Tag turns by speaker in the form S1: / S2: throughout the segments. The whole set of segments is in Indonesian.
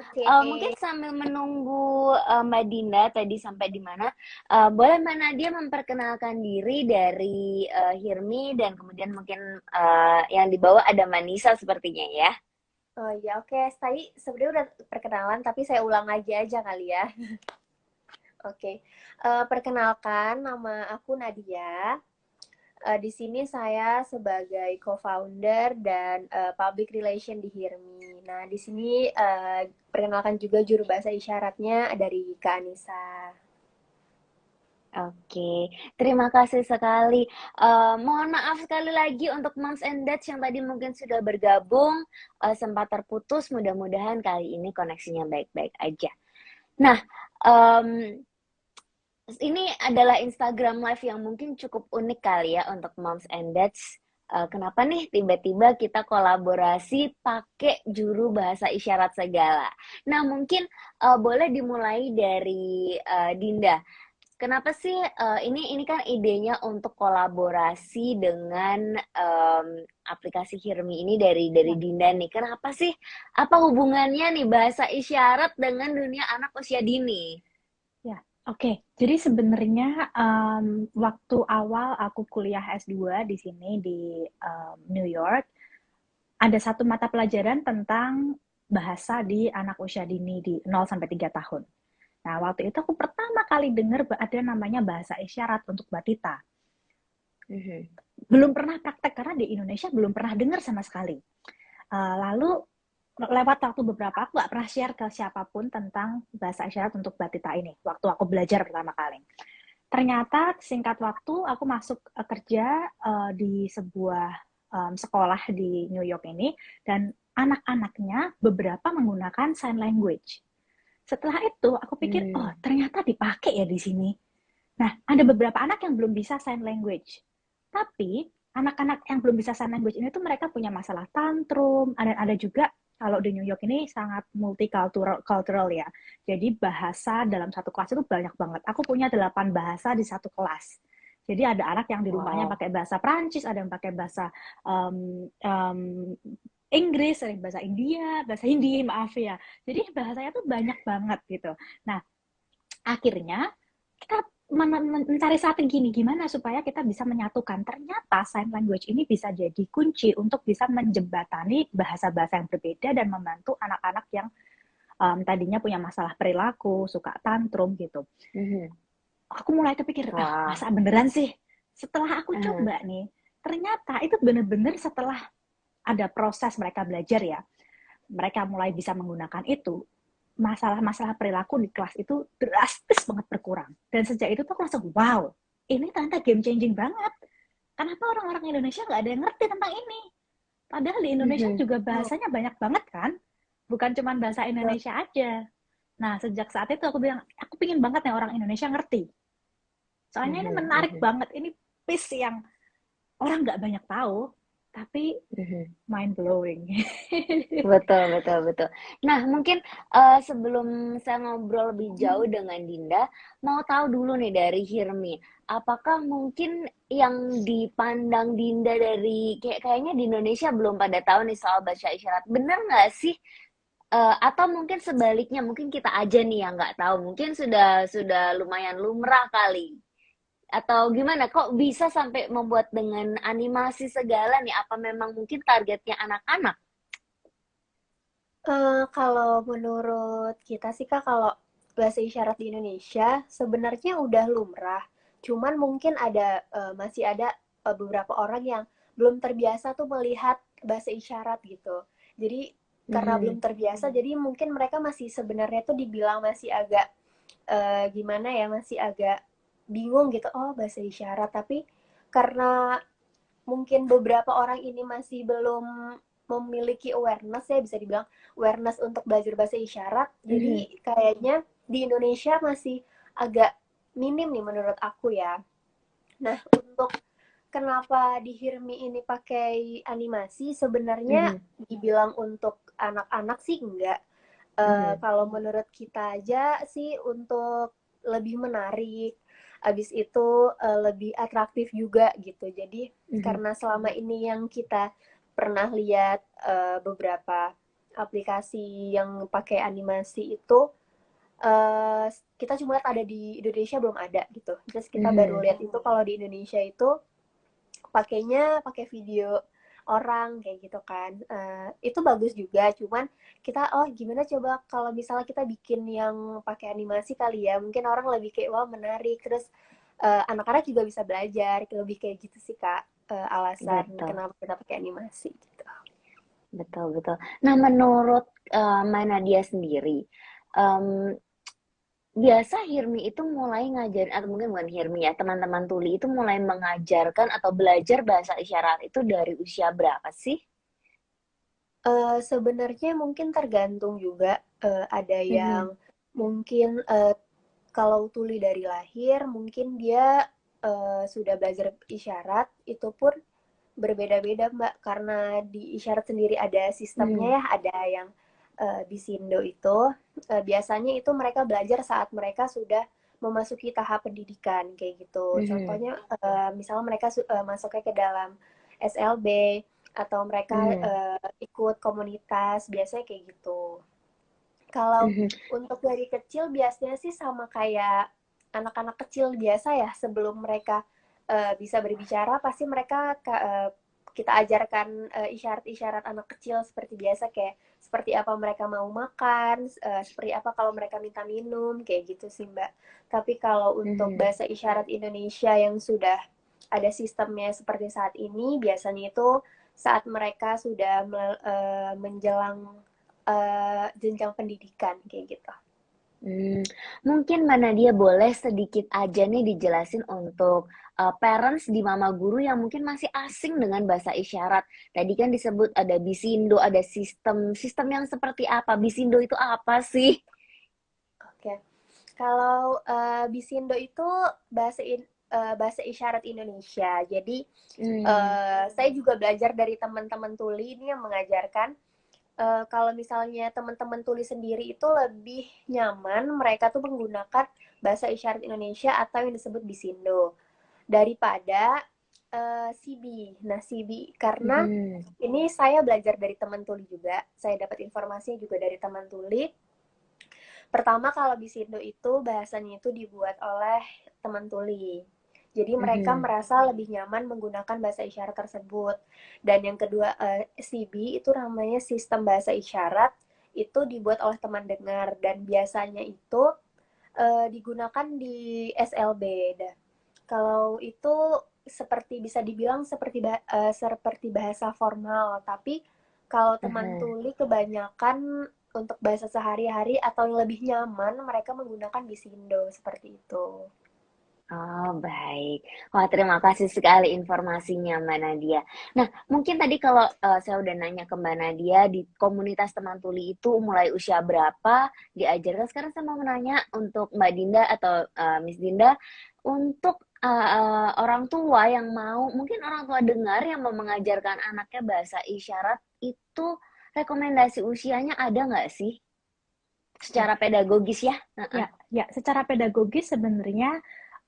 S1: Oke.
S2: Mungkin sambil menunggu Mbak Dinda tadi sampai di mana, boleh Mbak Nadia memperkenalkan diri dari Hirmi dan kemudian mungkin yang di bawah ada Manisa sepertinya ya.
S1: Oh ya, oke. Tadi sebenarnya udah perkenalan, tapi saya ulang lagi aja kali ya. Oke. Perkenalkan, nama aku Nadia. Di sini saya sebagai co-founder dan public relation di Hirmi. Nah, di sini perkenalkan juga juru bahasa isyaratnya dari Kak Anissa.
S2: Oke, terima kasih sekali. Mohon maaf sekali lagi untuk Moms and Dads yang tadi mungkin sudah bergabung, sempat terputus. Mudah-mudahan kali ini koneksinya baik-baik aja. Nah, em, ini adalah Instagram Live yang mungkin cukup unik kali ya untuk Moms and Dads. Kenapa nih tiba-tiba kita kolaborasi pakai juru bahasa isyarat segala? Nah, mungkin boleh dimulai dari Dinda. Kenapa sih ini kan idenya untuk kolaborasi dengan aplikasi Hirmi ini dari
S3: Ya,
S2: Dinda nih. Kenapa sih? Apa hubungannya nih bahasa isyarat dengan dunia anak usia dini?
S3: ya. Oke. Jadi sebenarnya waktu awal aku kuliah S2 di sini di New York, ada satu mata pelajaran tentang bahasa di anak usia dini di 0 sampai 3 tahun. Nah, waktu itu aku pertama kali dengar ada namanya bahasa isyarat untuk batita.
S2: Mhm.
S3: Belum pernah praktek karena di Indonesia belum pernah dengar sama sekali. Lalu lewat waktu beberapa aku nggak pernah share ke siapapun tentang bahasa isyarat untuk batita ini waktu aku belajar pertama kali. Ternyata singkat waktu aku masuk kerja di sebuah sekolah di New York ini dan anak-anaknya beberapa menggunakan sign language. Setelah itu aku pikir, oh
S2: Hmm.
S3: ternyata dipakai ya di sini. Nah, ada beberapa anak yang belum bisa sign language. Tapi anak-anak yang belum bisa sign language ini tuh mereka punya masalah tantrum, ada juga kalau di New York ini sangat multicultural ya. Jadi bahasa dalam satu kelas itu banyak banget. Aku punya 8 bahasa di satu kelas. Jadi ada anak yang di rumahnya
S2: Wow.
S3: pakai bahasa Prancis, ada yang pakai bahasa Inggris, ada yang bahasa India, bahasa Hindi, maaf ya. Jadi bahasanya tuh banyak banget gitu. Nah, akhirnya kita mencari strategi nih gimana supaya kita bisa menyatukan. Ternyata sign language ini bisa jadi kunci untuk bisa menjembatani bahasa-bahasa yang berbeda dan membantu anak-anak yang tadinya punya masalah perilaku, suka tantrum gitu.
S2: Mhm.
S3: Aku mulai kepikir,
S2: Wah.
S3: masa beneran sih? Setelah aku
S2: Eh,
S3: coba nih, ternyata itu bener-bener setelah ada proses mereka belajar ya, mereka mulai bisa menggunakan itu, masalah-masalah perilaku di kelas itu drastis banget berkurang. Dan sejak itu tuh aku langsung, wow, ini ternyata game changing banget. Kenapa orang-orang Indonesia nggak ada yang ngerti tentang ini? Padahal di Indonesia
S2: mhm.
S3: juga bahasanya banyak banget kan? Bukan cuma bahasa
S1: Betul.
S3: Indonesia aja. Nah, sejak saat itu aku bilang, aku pingin banget nih orang Indonesia ngerti. Soalnya ini
S2: Mhm.
S3: menarik
S2: Mhm.
S3: banget. Ini piece yang orang nggak banyak tahu, tapi
S2: Mhm.
S3: mind blowing.
S2: Betul, betul, betul. Nah, mungkin sebelum saya ngobrol lebih jauh dengan Dinda, mau tahu dulu nih dari Hirmi, apakah mungkin yang dipandang Dinda dari kayaknya di Indonesia belum pada tahu nih soal bahasa isyarat, bener nggak sih? Atau mungkin sebaliknya, mungkin kita aja nih yang nggak tahu, mungkin sudah lumayan lumrah kali. Atau gimana? Kok bisa sampai membuat dengan animasi segala nih? Apa memang mungkin targetnya anak-anak?
S1: Kalau menurut kita sih Kak, kalau bahasa isyarat di Indonesia sebenarnya udah lumrah. Cuman mungkin masih ada beberapa orang yang belum terbiasa tuh melihat bahasa isyarat gitu. Jadi karena belum
S2: Mhm.
S1: terbiasa, jadi mungkin mereka masih sebenarnya tuh dibilang masih agak gimana ya, masih agak bingung gitu. Oh, bahasa isyarat, tapi karena mungkin beberapa orang ini masih belum memiliki awareness ya, bisa dibilang awareness untuk belajar bahasa isyarat. Jadi
S2: Mhm.
S1: kayaknya di Indonesia masih agak minim nih menurut aku ya. Nah, untuk kenapa di Hirmi ini pakai animasi, sebenarnya
S2: Mhm.
S1: dibilang untuk anak-anak sih enggak.
S2: Mhm.
S1: Kalau menurut kita aja sih untuk lebih menarik, habis itu lebih atraktif juga gitu. Jadi
S2: Mhm.
S1: karena selama ini yang kita pernah lihat beberapa aplikasi yang pakai animasi itu uh, kita cuma lihat ada di Indonesia belum ada gitu. Terus kita baru lihat itu kalau di Indonesia itu pakainya pakai video orang kayak gitu kan. Itu bagus juga, cuman kita gimana coba kalau misalnya kita bikin yang pakai animasi kali ya, mungkin orang lebih kayak wah menarik, terus anak-anak juga bisa belajar, lebih kayak gitu sih Kak, alasan
S2: Betul,
S1: kenapa kita pakai animasi gitu.
S2: betul, betul. Nah, menurut Mbak Nadia sendiri, em, biasa Hirmi itu mulai ngajarin, atau mungkin bukan Hirmi ya, teman-teman tuli itu mulai mengajarkan atau belajar bahasa isyarat itu dari usia berapa sih?
S1: Sebenarnya mungkin tergantung juga, ada yang
S2: Mhm,
S1: mungkin kalau tuli dari lahir mungkin dia sudah belajar isyarat, itu pun berbeda-beda Mbak, karena di isyarat sendiri ada sistemnya
S2: mhm,
S1: ya, ada yang Bisindo itu biasanya itu mereka belajar saat mereka sudah memasuki tahap pendidikan kayak gitu.
S2: mhm,
S1: Contohnya misalnya mereka masuknya ke dalam SLB atau mereka
S2: mhm,
S1: ikut komunitas, biasanya kayak gitu. Kalau
S2: mhm,
S1: untuk dari kecil biasanya sih sama kayak anak-anak kecil biasa ya, sebelum mereka bisa berbicara pasti mereka kita ajarkan isyarat-isyarat anak kecil seperti biasa, kayak seperti apa mereka mau makan, seperti apa kalau mereka minta minum, kayak gitu sih Mbak. Tapi kalau untuk
S2: mhm.
S1: bahasa isyarat Indonesia yang sudah ada sistemnya seperti saat ini, biasanya itu saat mereka sudah menjelang jenjang pendidikan kayak gitu.
S2: Hmm, mungkin Mbak Nadia boleh sedikit aja nih dijelasin untuk parents di Mama Guru yang mungkin masih asing dengan bahasa isyarat. Tadi kan disebut ada Bisindo, ada sistem yang seperti apa? Bisindo itu apa sih?
S1: Oke. Kalau Bisindo itu bahasa isyarat Indonesia. Jadi
S2: Hmm,
S1: saya juga belajar dari teman-teman tuli ini yang mengajarkan. Kalau misalnya teman-teman tuli sendiri itu lebih nyaman mereka tuh menggunakan bahasa isyarat Indonesia atau yang disebut Bisindo daripada CB. Nah, CB karena
S2: mhm,
S1: ini saya belajar dari teman tuli juga. Saya dapat informasinya juga dari teman tuli. Pertama, kalau Bisindo itu bahasanya itu dibuat oleh teman tuli. Jadi mereka
S2: mhm,
S1: merasa lebih nyaman menggunakan bahasa isyarat tersebut. Dan yang kedua, CB itu namanya sistem bahasa isyarat, itu dibuat oleh teman dengar dan biasanya itu digunakan di SLB. Kalau itu seperti bisa dibilang seperti bahasa formal, tapi kalau teman
S2: aha.
S1: tuli kebanyakan untuk bahasa sehari-hari atau yang lebih nyaman mereka menggunakan Bisindo seperti itu.
S2: Oh, baik. Wah, terima kasih sekali informasinya, Mbak Nadia. Nah, mungkin tadi kalau saya udah nanya ke Mbak Nadia, di komunitas teman tuli itu mulai usia berapa diajarkan? Sekarang saya mau menanya untuk Mbak Dinda atau Miss Dinda, untuk orang tua yang mau, mungkin orang tua dengar yang mau mengajarkan anaknya bahasa isyarat, itu rekomendasi usianya ada nggak sih?
S3: Ya,
S2: Secara pedagogis ya? Heeh.
S3: ya, secara pedagogis sebenarnya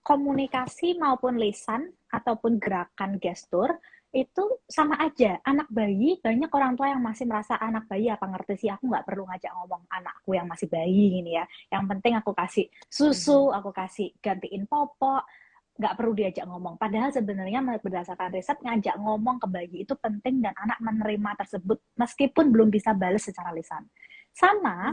S3: komunikasi maupun lisan ataupun gerakan gestur itu sama aja. Anak bayi, banyak orang tua yang masih merasa anak bayi apa ngerti sih, aku nggak perlu ngajak ngomong anakku yang masih bayi ini ya. Yang penting aku kasih susu,
S2: Mhm.
S3: aku kasih gantiin popok, nggak perlu diajak ngomong. Padahal sebenarnya berdasarkan riset ngajak ngomong ke bayi itu penting dan anak menerima tersebut meskipun belum bisa balas secara lisan. Sama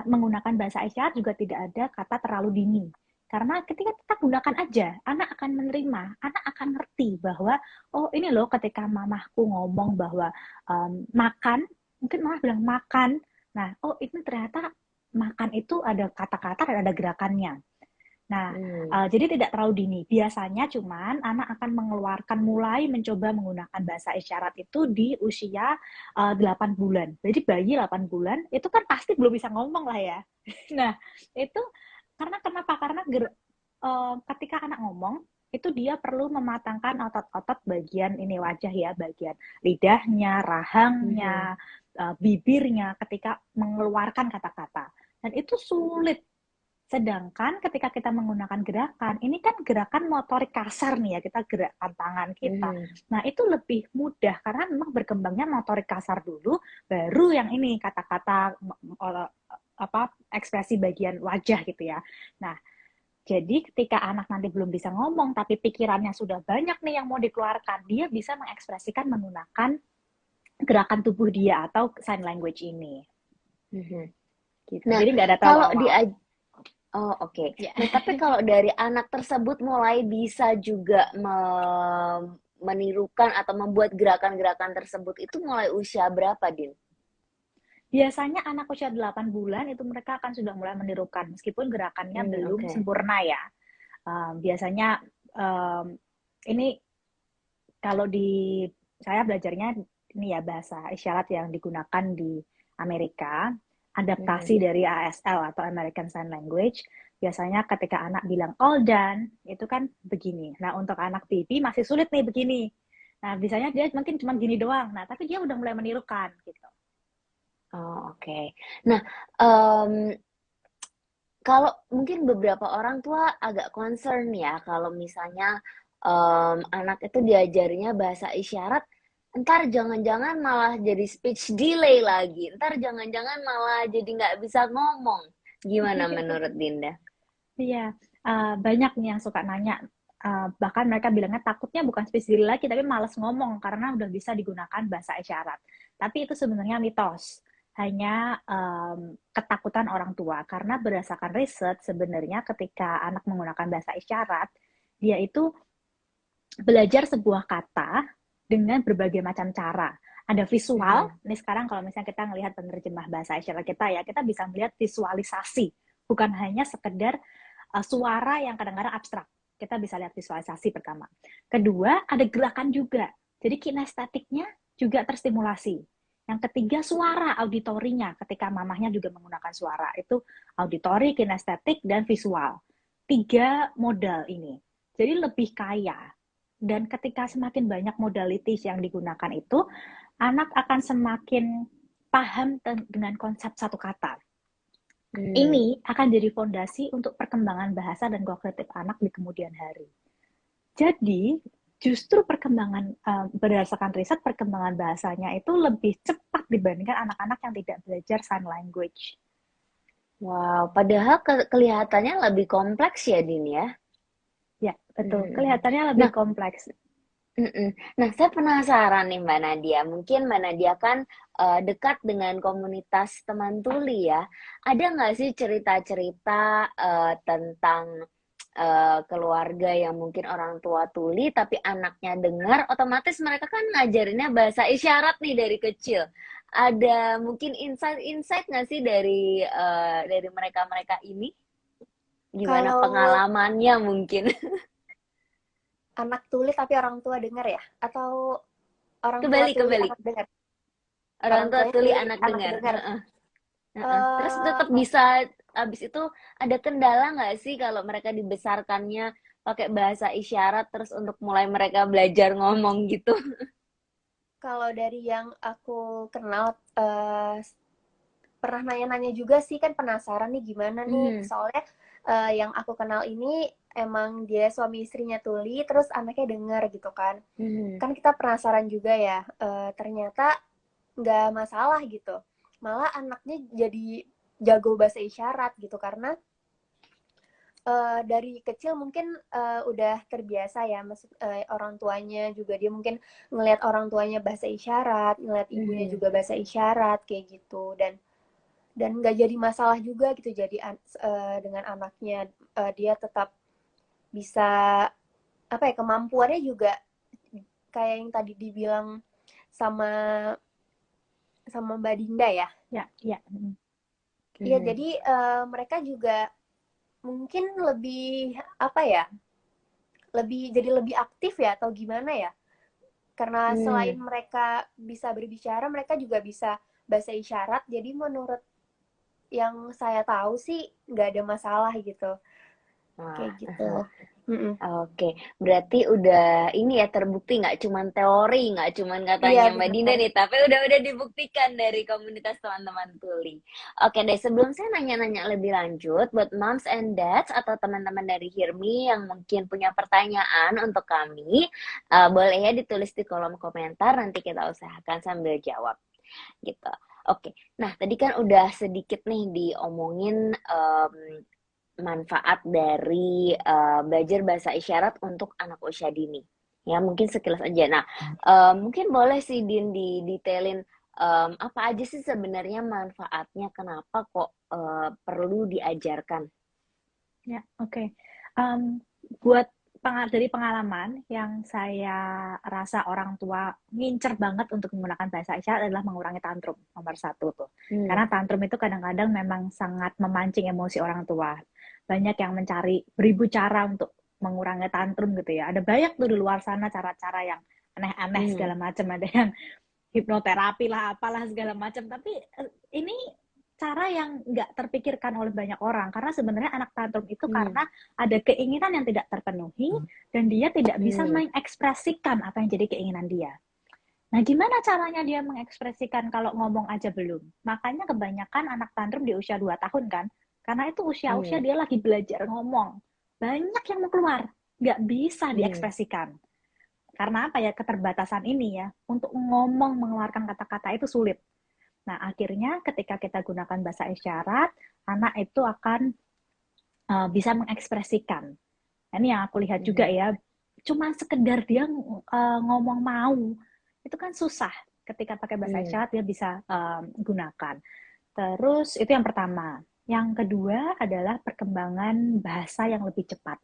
S3: menggunakan bahasa isyarat juga tidak ada kata terlalu dini. Karena ketika kita gunakan aja, anak akan menerima, anak akan ngerti bahwa oh ini loh ketika mamahku ngomong bahwa makan, mungkin mama bilang makan. Nah, oh ini ternyata makan itu ada kata-kata dan ada gerakannya. Nah,
S2: Hmm.
S3: jadi tidak terlalu dini. Biasanya cuman anak akan mengeluarkan mulai mencoba menggunakan bahasa isyarat itu di usia 8 bulan. Jadi bayi 8 bulan itu kan pasti belum bisa ngomong lah ya. Nah, itu karena kenapa? Karena ketika anak ngomong itu dia perlu mematangkan otot-otot bagian ini wajah ya, bagian lidahnya,
S2: Mhm.
S3: rahangnya, bibirnya ketika mengeluarkan kata-kata. Dan itu sulit Sedangkan ketika kita menggunakan gerakan, ini kan gerakan motorik kasar nih ya, kita gerakan tangan kita. Nah, itu lebih mudah karena memang berkembangnya motorik kasar dulu, baru yang ini kata-kata ekspresi bagian wajah gitu ya. Nah, jadi ketika anak nanti belum bisa ngomong, tapi pikirannya sudah banyak nih yang mau dikeluarkan, dia bisa mengekspresikan menggunakan gerakan tubuh dia atau sign language ini. Gitu.
S2: Nah,
S3: jadi nggak ada
S2: kalau
S3: trauma.
S2: Oh, oke. Nah, tapi kalau dari anak tersebut mulai bisa juga menirukan atau membuat gerakan-gerakan tersebut itu mulai usia berapa, Din?
S3: Biasanya anak usia 8 bulan itu mereka akan sudah mulai menirukan, meskipun gerakannya belum
S2: Oke.
S3: sempurna ya. Biasanya ini kalau di saya belajarnya ini ya bahasa isyarat yang digunakan di Amerika, adaptasi dari ASL atau American Sign Language. Biasanya ketika anak bilang all done, itu kan begini. Nah, untuk anak baby masih sulit nih begini. Nah, biasanya dia mungkin cuma gini doang. Nah, tapi dia udah mulai menirukan gitu.
S2: Oh, oke. Nah, kalau mungkin beberapa orang tua agak concern ya kalau misalnya anak itu diajarinya bahasa isyarat, ntar jangan-jangan malah jadi speech delay lagi, ntar jangan-jangan malah jadi nggak bisa ngomong. Gimana menurut Dinda?
S3: Iya, banyak nih yang suka nanya. Bahkan mereka bilangnya takutnya bukan speech delay lagi, tapi malas ngomong karena udah bisa digunakan bahasa isyarat. Tapi itu sebenarnya mitos. Hanya ketakutan orang tua. Karena berdasarkan riset, sebenarnya ketika anak menggunakan bahasa isyarat, dia itu belajar sebuah kata dengan berbagai macam cara. Ada visual, ini sekarang kalau misalnya kita ngelihat penerjemah bahasa isyarat kita ya, kita bisa melihat visualisasi. Bukan hanya sekedar suara yang kadang-kadang abstrak. Kita bisa lihat visualisasi pertama. Kedua, ada gerakan juga. Jadi kinestetiknya juga terstimulasi. Yang ketiga, suara auditorinya. Ketika mamahnya juga menggunakan suara. Itu auditori, kinestetik, dan visual. 3 modal ini. Jadi lebih kaya. Dan ketika semakin banyak modalities yang digunakan itu, anak akan semakin paham dengan konsep satu kata. Ini akan jadi fondasi untuk perkembangan bahasa dan kognitif anak di kemudian hari. Jadi, justru perkembangan berdasarkan riset perkembangan bahasanya itu lebih cepat dibandingkan anak-anak yang tidak belajar sign language.
S2: Wow, padahal kelihatannya lebih kompleks ya, Din ya?
S3: Ya, betul. Kelihatannya lebih kompleks.
S2: Nah, saya penasaran nih Mbak Nadia. Mungkin Mbak Nadia kan dekat dengan komunitas teman tuli ya. Ada nggak sih cerita-cerita tentang keluarga yang mungkin orang tua tuli tapi anaknya dengar, otomatis mereka kan ngajarinnya bahasa isyarat nih dari kecil. Ada mungkin insight-insight nggak sih dari mereka-mereka ini? Gimana
S1: Kalau
S2: pengalamannya mungkin?
S1: anak tuli tapi orang tua dengar ya? Atau orang tua
S2: Kebalik,
S1: tuli
S2: kebalik.
S1: anak dengar?
S2: Orang
S1: Orang
S2: tua
S1: tuanya
S2: tuli
S1: tuli
S2: anak
S1: anak
S2: dengar.
S1: dengar.
S2: Terus tetap bisa, abis itu ada kendala nggak sih kalau mereka dibesarkannya pakai bahasa isyarat terus untuk mulai mereka belajar ngomong gitu?
S1: Kalau dari yang aku kenal, pernah nanya-nanya juga sih, kan penasaran nih gimana nih. Soalnya yang aku kenal ini emang dia suami istrinya tuli, terus anaknya dengar gitu kan. Kan kita penasaran juga ya, ternyata nggak masalah gitu. Malah anaknya jadi jago bahasa isyarat gitu, karena dari kecil mungkin udah terbiasa ya, orang tuanya juga dia mungkin ngelihat orang tuanya bahasa isyarat, ngelihat ibunya juga bahasa isyarat kayak gitu, dan nggak jadi masalah juga gitu. Jadi dengan anaknya dia tetap bisa, apa ya, kemampuannya juga kayak yang tadi dibilang sama sama Mbak Dinda ya.
S3: Ya, ya.
S1: Iya, jadi mereka juga mungkin lebih, apa ya, jadi lebih aktif ya, atau gimana ya, karena selain mereka bisa berbicara, mereka juga bisa bahasa isyarat. Jadi menurut yang saya tahu sih nggak ada masalah gitu.
S2: Wah,
S1: Kayak gitu. Mm-mm.
S2: Oke, berarti udah ini ya terbukti nggak cuman teori, nggak cuman
S1: Iya
S2: katanya Mbak Dinda
S1: benar.
S2: nih, tapi udah dibuktikan dari komunitas teman-teman tuli. Oke deh, sebelum saya nanya-nanya lebih lanjut, buat moms and dads atau teman-teman dari Hirmi yang mungkin punya pertanyaan untuk kami, boleh ya ditulis di kolom komentar, nanti kita usahakan sambil jawab gitu. Oke, nah tadi kan udah sedikit nih diomongin manfaat dari belajar bahasa isyarat untuk anak usia dini. Ya, mungkin sekilas aja. Nah, mungkin boleh sih Din didetailin apa aja sih sebenarnya manfaatnya, kenapa kok perlu diajarkan?
S3: Ya, oke. Em, buat dari pengalaman yang saya rasa orang tua ngincer banget untuk menggunakan bahasa isyarat adalah mengurangi tantrum, nomor satu tuh.
S2: Hmm.
S3: Karena tantrum itu kadang-kadang memang sangat memancing emosi orang tua. Banyak yang mencari beribu cara untuk mengurangi tantrum gitu ya. Ada banyak tuh di luar sana cara-cara yang aneh-aneh
S2: Hmm.
S3: segala macam. Ada yang hipnoterapi lah, apalah segala macam. Tapi ini cara yang nggak terpikirkan oleh banyak orang, karena sebenarnya anak tantrum itu
S2: Hmm.
S3: karena ada keinginan yang tidak terpenuhi dan dia tidak bisa
S2: Hmm.
S3: mengekspresikan apa yang jadi keinginan dia. Nah, gimana caranya dia mengekspresikan kalau ngomong aja belum? Makanya kebanyakan anak tantrum di usia 2 tahun kan, karena itu usia-usia
S2: Hmm.
S3: dia lagi belajar ngomong. Banyak yang mau keluar, nggak bisa
S2: Hmm.
S3: diekspresikan. Karena apa ya, keterbatasan ini ya, untuk ngomong, mengeluarkan kata-kata itu sulit. Nah, akhirnya ketika kita gunakan bahasa isyarat, anak itu akan bisa mengekspresikan. Nah, ini yang aku lihat juga
S2: Hmm.
S3: ya, cuma sekedar dia ngomong mau, itu kan susah. Ketika pakai bahasa
S2: Hmm.
S3: isyarat dia bisa gunakan. Terus itu yang pertama. Yang kedua adalah perkembangan bahasa yang lebih cepat.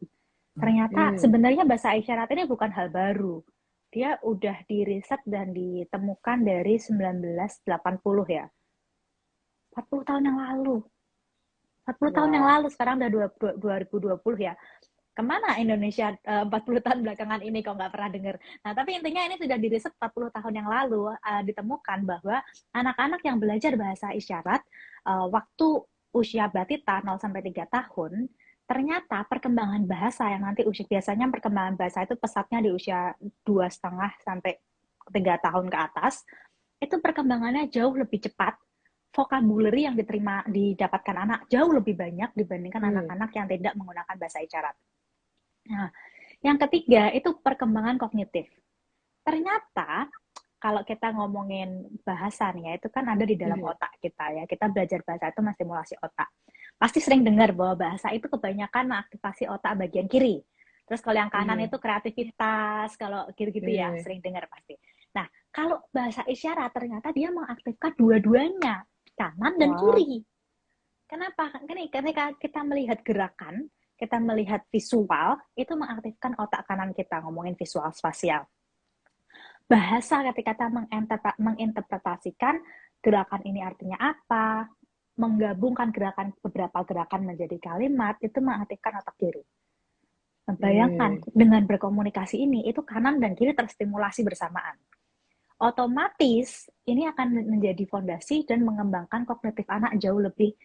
S3: Ternyata
S2: Hmm.
S3: sebenarnya bahasa isyarat ini bukan hal baru. Dia udah diriset dan ditemukan dari 1980 ya. 40 tahun yang lalu. 40 tahun yang
S2: Wow.
S3: lalu, sekarang udah 2020 ya. Kemana Indonesia 40 tahun belakangan ini kok nggak pernah dengar. Nah, tapi intinya ini sudah diriset 40 tahun yang lalu, ditemukan bahwa anak-anak yang belajar bahasa isyarat waktu usia batita 0 sampai 3 tahun, ternyata perkembangan bahasa yang nanti usia, biasanya perkembangan bahasa itu pesatnya di usia 2,5 sampai 3 tahun ke atas, itu perkembangannya jauh lebih cepat. Vocabulary yang didapatkan anak jauh lebih banyak dibandingkan
S2: Hmm.
S3: anak-anak yang tidak menggunakan bahasa isyarat. Nah, yang ketiga itu perkembangan kognitif. Ternyata kalau kita ngomongin bahasa nih ya, itu kan ada di dalam
S2: Hmm.
S3: otak kita ya. Kita belajar bahasa itu menstimulasi otak. Pasti sering dengar bahwa bahasa itu kebanyakan mengaktifasi otak bagian kiri. Terus kalau yang kanan
S2: Hmm.
S3: itu kreativitas, kalau gitu-gitu ya,
S2: Hmm.
S3: sering dengar pasti. Nah, kalau bahasa isyarat ternyata dia mengaktifkan dua-duanya, kanan dan
S2: Wow.
S3: kiri. Kenapa? Ketika kita melihat gerakan, kita melihat visual, itu mengaktifkan otak kanan kita, ngomongin visual spasial. Bahasa ketika kita menginterpretasikan gerakan ini artinya apa, menggabungkan beberapa gerakan menjadi kalimat, itu mengaktifkan otak kiri. Bayangkan,
S2: Hmm.
S3: dengan berkomunikasi ini, itu kanan dan kiri terstimulasi bersamaan. Otomatis, ini akan menjadi fondasi dan mengembangkan kognitif anak jauh lebih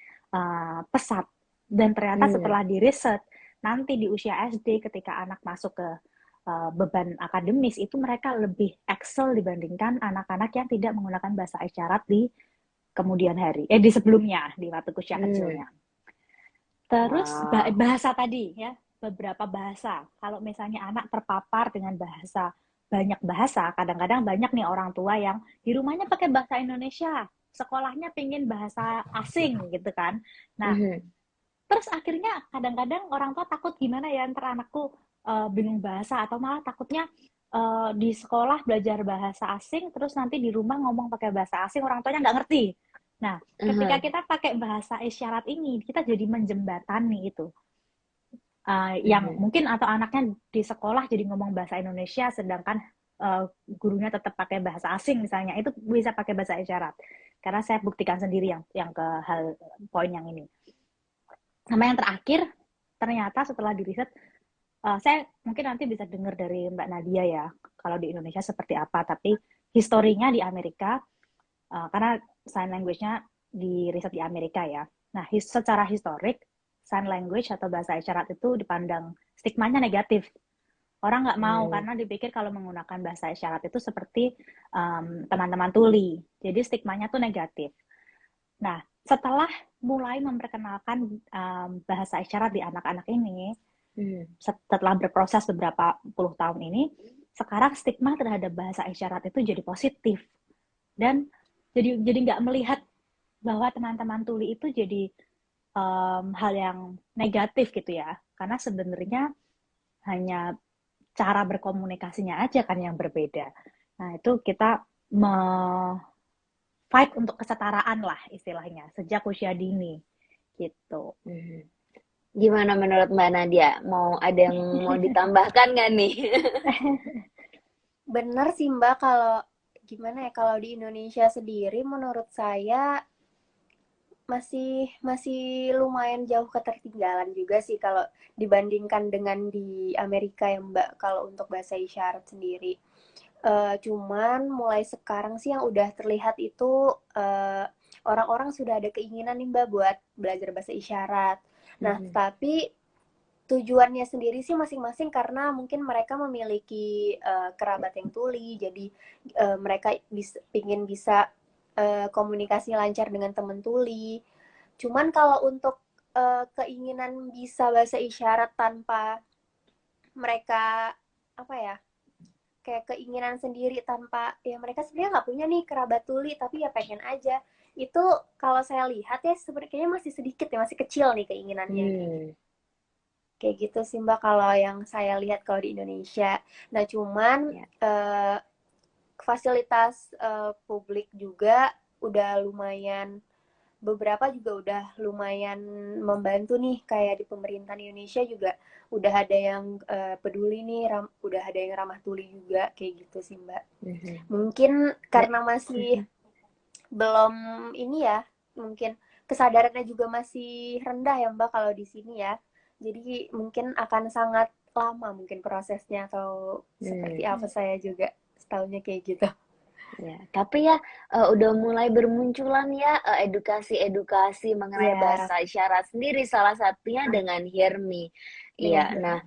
S3: pesat. Dan ternyata
S2: Hmm.
S3: setelah diriset, nanti di usia SD ketika anak masuk ke beban akademis, itu mereka lebih excel dibandingkan anak-anak yang tidak menggunakan bahasa isyarat di kemudian hari, di sebelumnya, di waktu usia
S2: Hmm.
S3: kecilnya. Terus
S2: Wow.
S3: bahasa tadi ya, beberapa bahasa. Kalau misalnya anak terpapar dengan banyak bahasa, kadang-kadang banyak nih orang tua yang di rumahnya pakai bahasa Indonesia, sekolahnya pingin bahasa asing gitu kan. Nah,
S2: Hmm.
S3: terus akhirnya kadang-kadang orang tua takut gimana ya ntar anakku bingung bahasa, atau malah takutnya di sekolah belajar bahasa asing terus nanti di rumah ngomong pakai bahasa asing orang tuanya nggak ngerti. Nah, ketika
S2: Hmm.
S3: kita pakai bahasa isyarat ini kita jadi menjembatani itu. Yang
S2: Hmm.
S3: mungkin atau anaknya di sekolah jadi ngomong bahasa Indonesia sedangkan gurunya tetap pakai bahasa asing misalnya, itu bisa pakai bahasa isyarat. Karena saya buktikan sendiri yang ke hal poin yang ini. Sama yang terakhir, ternyata setelah diriset, saya mungkin nanti bisa dengar dari Mbak Nadia ya, kalau di Indonesia seperti apa, tapi historinya di Amerika, karena sign language-nya di riset di Amerika ya. Nah, secara historik, sign language atau bahasa isyarat itu dipandang stigmanya negatif. Orang nggak mau karena dipikir kalau menggunakan bahasa isyarat itu seperti teman-teman tuli. Jadi stigmanya tuh negatif. Nah, setelah mulai memperkenalkan bahasa isyarat di anak-anak ini, setelah berproses beberapa puluh tahun ini, sekarang stigma terhadap bahasa isyarat itu jadi positif. Dan jadi nggak melihat bahwa teman-teman tuli itu jadi hal yang negatif gitu ya. Karena sebenarnya hanya cara berkomunikasinya aja kan yang berbeda. Nah, itu kita fight untuk kesetaraan lah istilahnya sejak usia dini gitu.
S2: Gimana menurut Mbak Nadia? Mau ada yang mau ditambahkan nggak nih?
S1: Bener sih Mbak, kalau gimana ya, kalau di Indonesia sendiri menurut saya masih lumayan jauh ketertinggalan juga sih kalau dibandingkan dengan di Amerika ya Mbak, kalau untuk bahasa isyarat sendiri. Cuman mulai sekarang sih yang udah terlihat itu orang-orang sudah ada keinginan nih Mbak buat belajar bahasa isyarat. Nah, tapi tujuannya sendiri sih masing-masing, karena mungkin mereka memiliki kerabat yang tuli, jadi mereka pingin bisa komunikasi lancar dengan teman tuli. Cuman kalau untuk keinginan bisa bahasa isyarat tanpa mereka apa ya, kayak keinginan sendiri tanpa ya mereka sebenarnya nggak punya nih kerabat tuli tapi ya pengen aja, itu kalau saya lihat ya sebenarnya masih sedikit ya, masih kecil nih keinginannya. Kayak gitu sih Mbak kalau yang saya lihat kalau di Indonesia. Nah cuman fasilitas publik juga udah lumayan, beberapa juga udah lumayan membantu nih, kayak di pemerintahan Indonesia juga udah ada yang peduli nih, udah ada yang ramah tuli juga, kayak gitu sih Mbak. Mungkin karena masih belum ini ya, mungkin kesadarannya juga masih rendah ya Mbak kalau di sini ya. Jadi mungkin akan sangat lama mungkin prosesnya, atau seperti apa, saya juga setahunya kayak gitu.
S2: Ya, tapi ya udah mulai bermunculan ya edukasi-edukasi mengenai bahasa isyarat sendiri, salah satunya dengan Hirmi. Iya, nah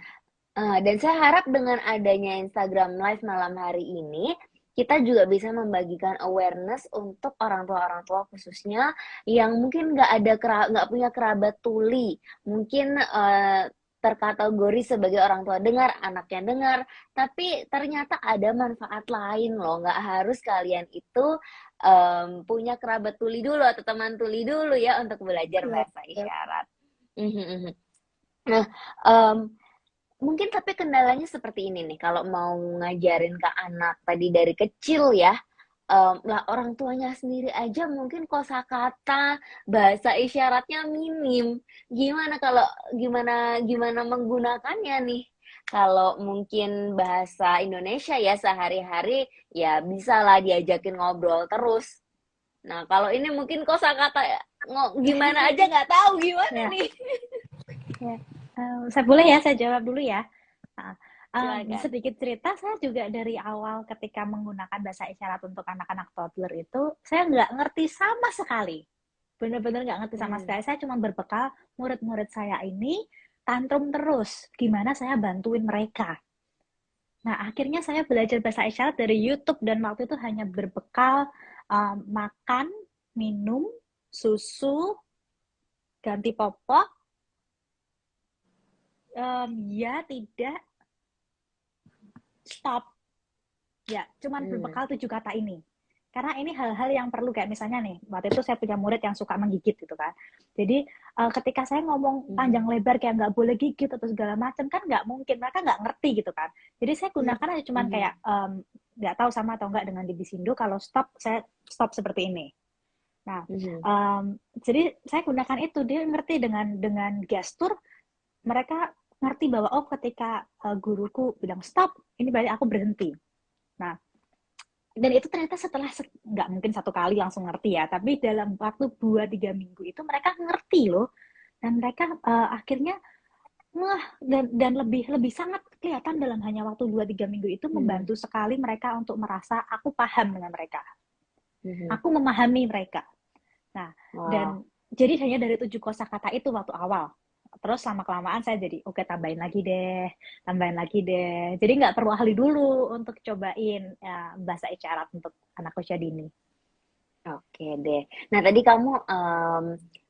S2: dan saya harap dengan adanya Instagram Live malam hari ini, kita juga bisa membagikan awareness untuk orang tua khususnya yang mungkin nggak punya kerabat tuli, mungkin terkategori sebagai orang tua dengar, anaknya dengar, tapi ternyata ada manfaat lain loh. Nggak harus kalian itu punya kerabat tuli dulu atau teman tuli dulu ya untuk belajar bahasa isyarat. Nah, mungkin tapi kendalanya seperti ini nih, kalau mau ngajarin ke anak tadi dari kecil ya, lah orang tuanya sendiri aja mungkin kosakata bahasa isyaratnya minim. Gimana menggunakannya nih? Kalau mungkin bahasa Indonesia ya sehari-hari ya bisa lah diajakin ngobrol terus. Nah, kalau ini mungkin kosakata gimana aja nggak tahu gimana nih.
S3: Saya boleh ya, saya jawab dulu ya. Sedikit cerita, saya juga dari awal ketika menggunakan bahasa isyarat untuk anak-anak toddler itu, saya nggak ngerti sama sekali. Bener-bener nggak ngerti sama sekali. Saya cuma berbekal murid-murid saya ini tantrum terus. Gimana saya bantuin mereka. Nah, akhirnya saya belajar bahasa isyarat dari YouTube, dan waktu itu hanya berbekal makan, minum, susu, ganti popok, ya, tidak, stop. Ya, cuman berbekal 7 kata ini. Karena ini hal-hal yang perlu, kayak misalnya nih, waktu itu saya punya murid yang suka menggigit gitu kan. Jadi ketika saya ngomong panjang lebar kayak nggak boleh gigit atau segala macam, kan nggak mungkin, mereka nggak ngerti gitu kan. Jadi saya gunakan aja cuman kayak nggak tahu sama atau nggak dengan di Bisindo, kalau stop saya stop seperti ini. Nah, jadi saya gunakan itu, dia ngerti dengan gestur, mereka ngerti bahwa oh ketika guruku bilang stop, ini berarti aku berhenti. Nah, dan itu ternyata setelah nggak mungkin satu kali langsung ngerti ya, tapi dalam waktu 2-3 minggu itu mereka ngerti loh, dan mereka akhirnya dan lebih sangat kelihatan dalam hanya waktu 2-3 minggu itu, membantu sekali mereka untuk merasa aku paham dengan mereka, aku memahami mereka. Nah, dan jadi hanya dari 7 kosakata itu waktu awal terus lama-kelamaan saya jadi oke, tambahin lagi deh. Jadi nggak perlu ahli dulu untuk cobain bahasa isyarat untuk anak usia dini.
S2: Oke deh. Nah, tadi kamu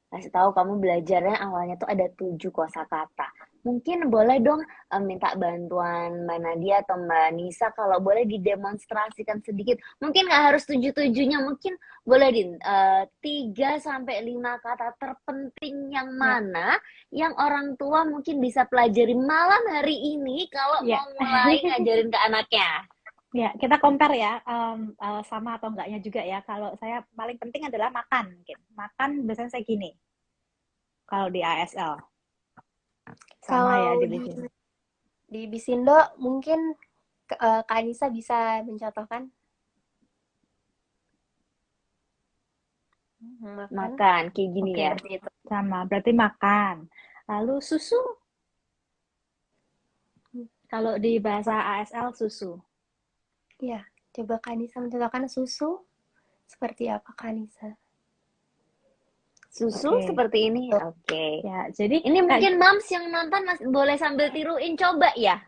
S2: kasih tahu kamu belajarnya awalnya tuh ada 7 kosakata. Mungkin boleh dong minta bantuan Mbak Nadia atau Mbak Nisa kalau boleh didemonstrasikan sedikit. Mungkin nggak harus 7-7-nya, mungkin boleh 3 sampai 5 kata terpenting yang
S3: Ya,
S2: mana yang orang tua mungkin bisa pelajari malam hari ini kalau
S3: ya.
S2: mau mulai ngajarin ke anaknya.
S3: Ya, kita compare ya, sama atau enggaknya juga ya. Kalau saya paling penting adalah makan, mungkin. Makan biasanya saya gini, kalau di ASL. Sama ya
S1: Kalau
S3: di
S1: di
S3: sini.
S1: Bisindo mungkin Kak Anissa bisa mencontohkan makan
S2: Makan kayak gini
S3: Oke,
S2: ya.
S1: seperti itu.
S3: sama. Berarti makan. Lalu susu, kalau di bahasa ASL susu.
S1: Ya, coba Kak Anissa mencontohkan susu seperti apa Kak Anissa?
S2: Susu
S3: Oke,
S2: seperti ini. Oke.
S3: ya. Jadi
S2: Ini
S3: kayak
S2: mungkin moms yang nonton boleh sambil tiruin coba ya.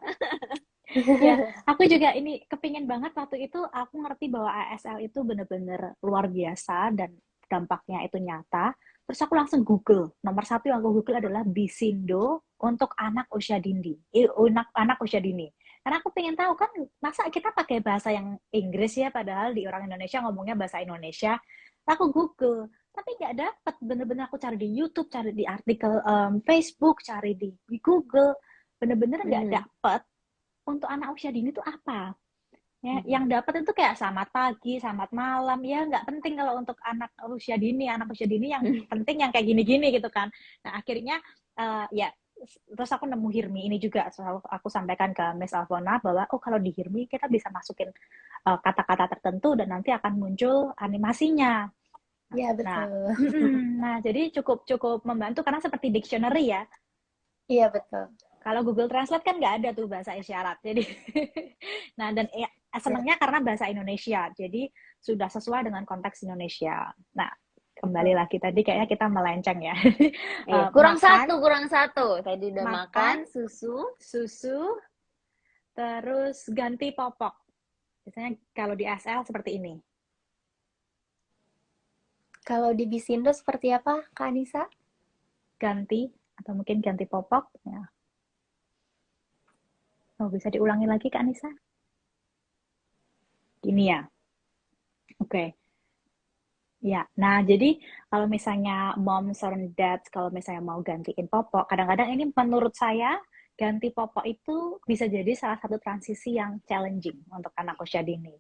S3: ya, aku juga ini kepingin banget waktu itu aku ngerti bahwa ASL itu bener-bener luar biasa dan dampaknya itu nyata. Terus aku langsung Google. Nomor satu yang aku Google adalah Bisindo untuk anak usia dini. Anak usia dini. Karena aku pengen tahu kan, masa kita pakai bahasa yang Inggris ya, padahal di orang Indonesia ngomongnya bahasa Indonesia. Aku Google, tapi nggak dapet. Bener-bener aku cari di YouTube, cari di artikel Facebook, cari di Google. Bener-bener nggak dapet untuk anak usia dini itu apa ya. Yang dapat itu kayak selamat pagi, selamat malam, ya nggak penting kalau untuk anak usia dini yang penting yang kayak gini-gini gitu kan. Nah akhirnya ya terus aku nemu Hirmi ini juga, selalu aku sampaikan ke Miss Alfona bahwa oh kalau di Hirmi kita bisa masukin kata-kata tertentu dan nanti akan muncul animasinya.
S1: Ya,
S3: Nah,
S1: betul.
S3: nah jadi cukup cukup membantu karena seperti dictionary ya.
S1: Iya, betul.
S3: Kalau Google Translate kan nggak ada tuh bahasa isyarat. Jadi, nah dan
S1: Ya.
S3: senangnya karena bahasa Indonesia. Jadi sudah sesuai dengan konteks Indonesia. Nah, kembali
S1: Betul.
S3: lagi tadi kayaknya kita melenceng ya.
S2: Iya, kurang
S3: Makan,
S2: satu, kurang satu. Tadi udah makan,
S3: makan,
S2: susu.
S3: susu, terus ganti popok. Biasanya kalau di SL seperti ini.
S1: Kalau di Bisindo seperti apa Kak Anissa?
S3: Ganti atau mungkin ganti popok. Ya. Oh, bisa diulangi lagi Kak Anissa? Gini ya. Oke. Ya, nah jadi kalau misalnya moms or dads, kalau misalnya mau gantiin popok, kadang-kadang ini menurut saya ganti popok itu bisa jadi salah satu transisi yang challenging untuk anak usia dini.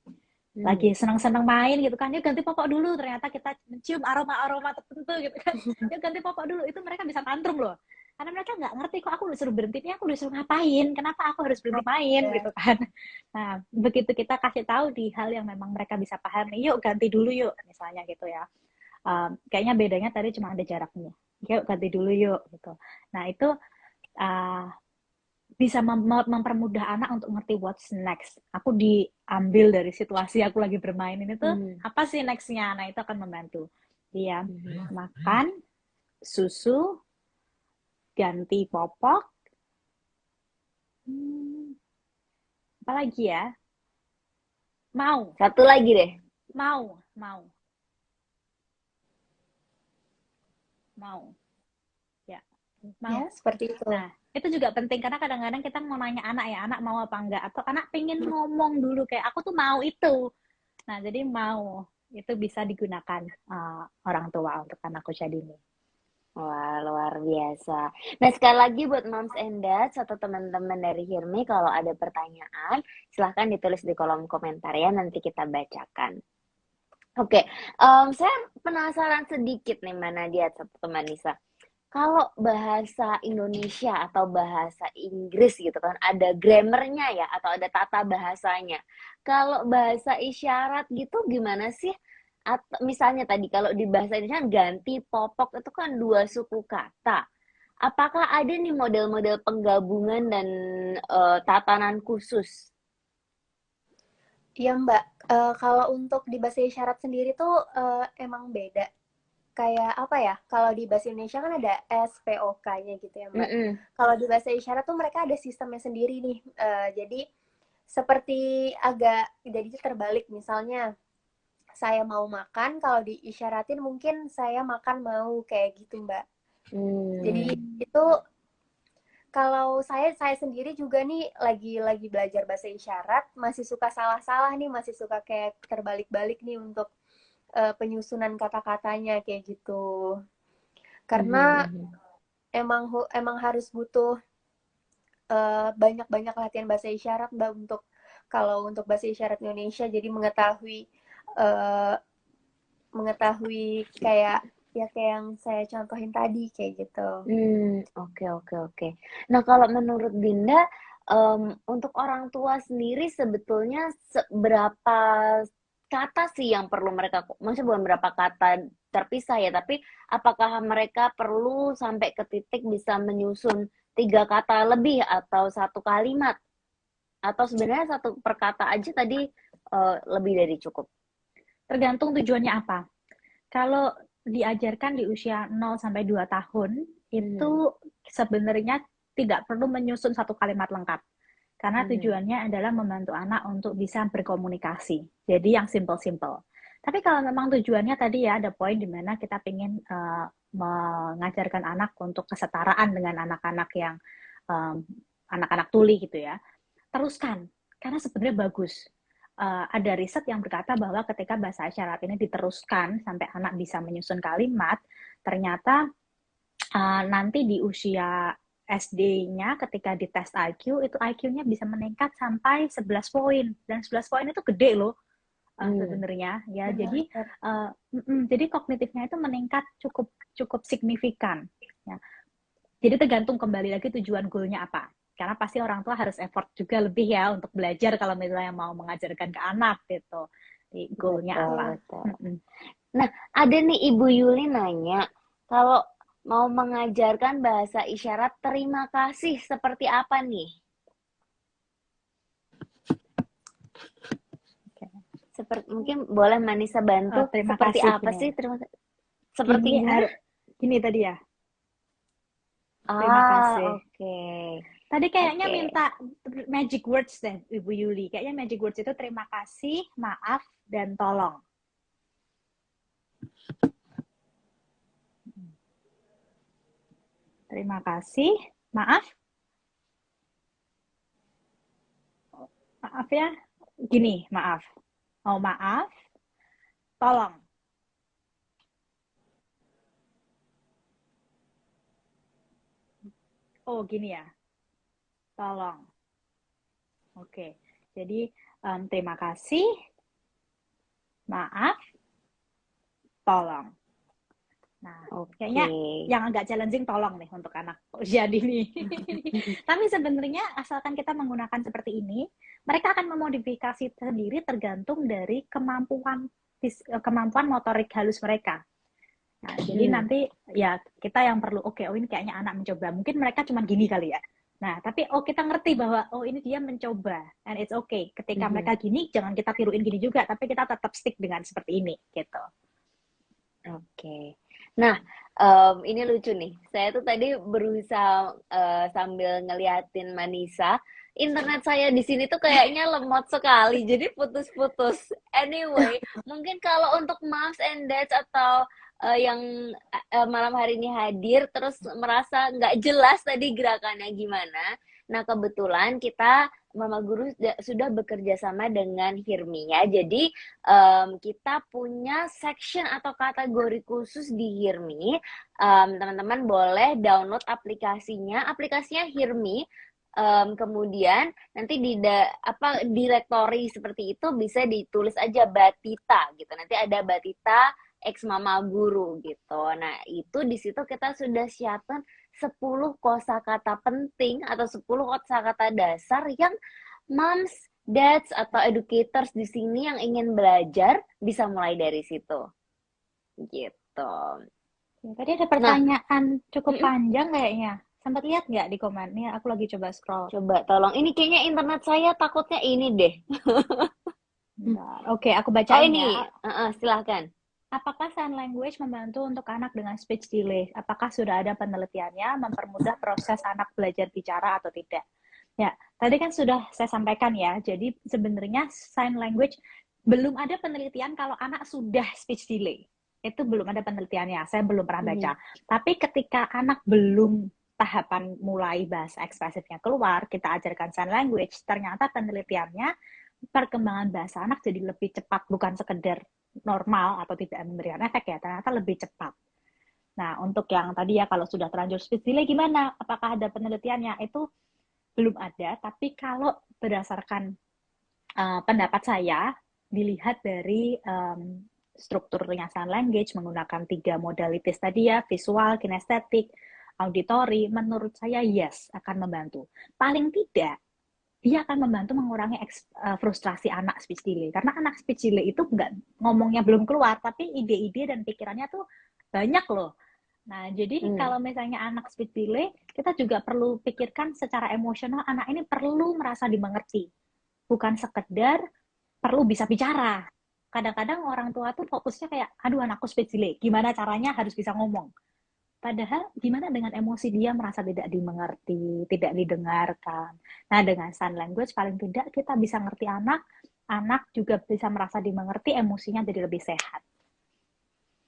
S3: Lagi senang-senang main gitu kan, yuk ganti popok dulu, ternyata kita mencium aroma-aroma tertentu gitu kan, yuk ganti popok dulu, itu mereka bisa tantrum loh. Karena mereka nggak ngerti kok aku disuruh berhenti, ini aku disuruh ngapain, kenapa aku harus berhenti main
S1: Ya.
S3: gitu kan. Nah, begitu kita kasih tahu di hal yang memang mereka bisa pahami, yuk ganti dulu yuk, misalnya gitu ya. Kayaknya bedanya tadi cuma ada jaraknya. Yuk ganti dulu yuk gitu. Nah, itu uh, bisa mempermudah anak untuk ngerti what's next. Aku diambil dari situasi aku lagi bermain ini tuh, apa sih nextnya? Nah, itu akan membantu. Dia makan, susu, ganti popok, apa lagi ya? Mau,
S2: Satu lagi deh.
S3: mau. Ya,
S1: Ya,
S3: mau.
S1: seperti itu.
S3: Nah, itu juga penting karena kadang-kadang kita mau nanya anak ya, anak mau apa enggak, atau anak pengen ngomong dulu kayak aku tuh mau itu. Nah, jadi mau itu bisa digunakan orang tua untuk anak usia dini.
S2: Wah, luar biasa. Nah, sekali lagi buat moms and dads atau teman-teman dari Hirmi, kalau ada pertanyaan, silahkan ditulis di kolom komentar ya, nanti kita bacakan. Oke, saya penasaran sedikit nih, Mbak Nadia atau teman Nisa. Kalau bahasa Indonesia atau bahasa Inggris gitu kan, ada grammarnya ya, atau ada tata bahasanya. Kalau bahasa isyarat gitu gimana sih? Atau misalnya tadi kalau di bahasa Indonesia ganti popok itu kan 2 suku kata. Apakah ada nih model-model penggabungan dan tatanan khusus?
S1: Iya Mbak, kalau untuk di bahasa isyarat sendiri tuh emang beda. kayak apa ya? Kalau di bahasa Indonesia kan ada SPOK-nya gitu ya, Mbak.
S2: Mm-mm.
S1: Kalau di bahasa isyarat tuh mereka ada sistemnya sendiri nih. Jadi seperti agak jadi terbalik, misalnya saya mau makan, kalau diisyaratin mungkin saya makan mau, kayak gitu, Mbak. Jadi itu kalau saya sendiri juga nih lagi belajar bahasa isyarat, masih suka salah-salah nih, masih suka kayak terbalik-balik nih untuk penyusunan kata-katanya kayak gitu. Karena emang harus butuh banyak-banyak latihan bahasa isyarat, Mbak, untuk bahasa isyarat Indonesia, jadi mengetahui kayak yang saya contohin tadi kayak gitu.
S2: Oke. Nah, kalau menurut Dinda, untuk orang tua sendiri sebetulnya berapa kata sih yang perlu mereka, maksudnya bukan berapa kata terpisah ya, tapi apakah mereka perlu sampai ke titik bisa menyusun 3 kata lebih atau 1 kalimat? Atau sebenarnya 1 perkata aja tadi lebih dari cukup?
S3: Tergantung tujuannya apa. Kalau diajarkan di usia 0 sampai 2 tahun, itu sebenarnya tidak perlu menyusun 1 kalimat lengkap. Karena tujuannya adalah membantu anak untuk bisa berkomunikasi. Jadi yang simple-simple. Tapi kalau memang tujuannya tadi ya, ada poin di mana kita ingin mengajarkan anak untuk kesetaraan dengan anak-anak yang anak-anak tuli gitu ya. Teruskan, karena sebenarnya bagus. Ada riset yang berkata bahwa ketika bahasa isyarat ini diteruskan sampai anak bisa menyusun kalimat, ternyata nanti di usia SD-nya ketika dites IQ, itu IQ-nya bisa meningkat sampai 11 poin. Dan 11 poin itu gede loh sebenarnya. Ya, jadi kognitifnya itu meningkat cukup signifikan. Ya. Jadi tergantung kembali lagi tujuan goalnya apa. Karena pasti orang tua harus effort juga lebih ya untuk belajar kalau misalnya mau mengajarkan ke anak gitu. Goalnya apa.
S2: Nah, ada nih Ibu Yuli nanya, kalau mau mengajarkan bahasa isyarat terima kasih seperti apa nih? Mungkin boleh Manisa bantu. Seperti
S3: kasih,
S2: apa
S3: gini.
S2: sih terima kasih? Seperti
S3: gini tadi ya.
S2: Terima kasih. Oke.
S3: Tadi kayaknya minta magic words deh, Ibu Yuli. Kayaknya magic words itu terima kasih, maaf, dan tolong. Terima kasih, maaf. Maaf ya. Gini, maaf. Oh, maaf. Tolong. Oh, gini ya. Tolong. Oke. Jadi, terima kasih. Maaf. Tolong. Nah, kayaknya yang agak challenging tolong nih untuk anak usia dini. Tapi sebenarnya asalkan kita menggunakan seperti ini, mereka akan memodifikasi sendiri tergantung dari kemampuan motorik halus mereka. Nah, jadi nanti ya kita yang perlu, ini kayaknya anak mencoba. Mungkin mereka cuma gini kali ya. Nah, tapi kita ngerti bahwa ini dia mencoba, and it's okay. Ketika mereka gini, jangan kita tiruin gini juga, tapi kita tetap stick dengan seperti ini, gitu.
S2: Oke. Nah, ini lucu nih. Saya tuh tadi berusaha sambil ngeliatin Manisa. Internet saya di sini tuh kayaknya lemot sekali, jadi putus-putus. Anyway, mungkin kalau untuk moms and dads atau yang malam hari ini hadir terus merasa nggak jelas tadi gerakannya gimana. Nah, kebetulan kita Mama Guru sudah bekerja sama dengan Hirmi ya. Jadi kita punya section atau kategori khusus di Hirmi. Teman-teman boleh download aplikasinya. Aplikasinya Hirmi. Kemudian nanti di directory seperti itu bisa ditulis aja Batita gitu. Nanti ada Batita ex Mama Guru gitu. Nah, itu di situ kita sudah siapkan 10 kosakata penting atau 10 kosakata dasar yang moms, dads atau educators di sini yang ingin belajar bisa mulai dari situ. Gitu.
S3: Tadi ada pertanyaan cukup panjang kayaknya. Sempat lihat nggak di komen? Nih aku lagi coba scroll.
S2: Coba tolong. Ini kayaknya internet saya takutnya ini deh.
S3: Oke, aku bacain
S2: ini.
S3: ya.
S2: Silahkan.
S3: apakah sign language membantu untuk anak dengan speech delay? Apakah sudah ada penelitiannya mempermudah proses anak belajar bicara atau tidak? Ya, tadi kan sudah saya sampaikan ya. Jadi sebenarnya sign language belum ada penelitian kalau anak sudah speech delay. Itu belum ada penelitiannya. Saya belum pernah baca. Tapi ketika anak belum tahapan mulai bahasa ekspresifnya keluar, kita ajarkan sign language, ternyata penelitiannya perkembangan bahasa anak jadi lebih cepat, bukan sekedar normal atau tidak memberikan efek ya, ternyata lebih cepat. Nah, untuk yang tadi ya, kalau sudah terlanjur speech delay gimana? Apakah ada penelitiannya? Itu belum ada, tapi kalau berdasarkan pendapat saya, dilihat dari strukturnya sign language menggunakan 3 modalitas tadi ya, visual, kinestetik, auditory, menurut saya yes, akan membantu. Paling tidak, dia akan membantu mengurangi frustrasi anak speech delay. Karena anak speech delay itu nggak ngomongnya belum keluar, tapi ide-ide dan pikirannya tuh banyak loh. Nah, jadi kalau misalnya anak speech delay, kita juga perlu pikirkan secara emosional, anak ini perlu merasa dimengerti. Bukan sekedar perlu bisa bicara. Kadang-kadang orang tua tuh fokusnya kayak, aduh anakku speech delay, gimana caranya harus bisa ngomong. Padahal gimana dengan emosi dia merasa tidak dimengerti, tidak didengarkan. Nah, dengan sign language paling tidak kita bisa ngerti anak, anak juga bisa merasa dimengerti, emosinya jadi lebih sehat.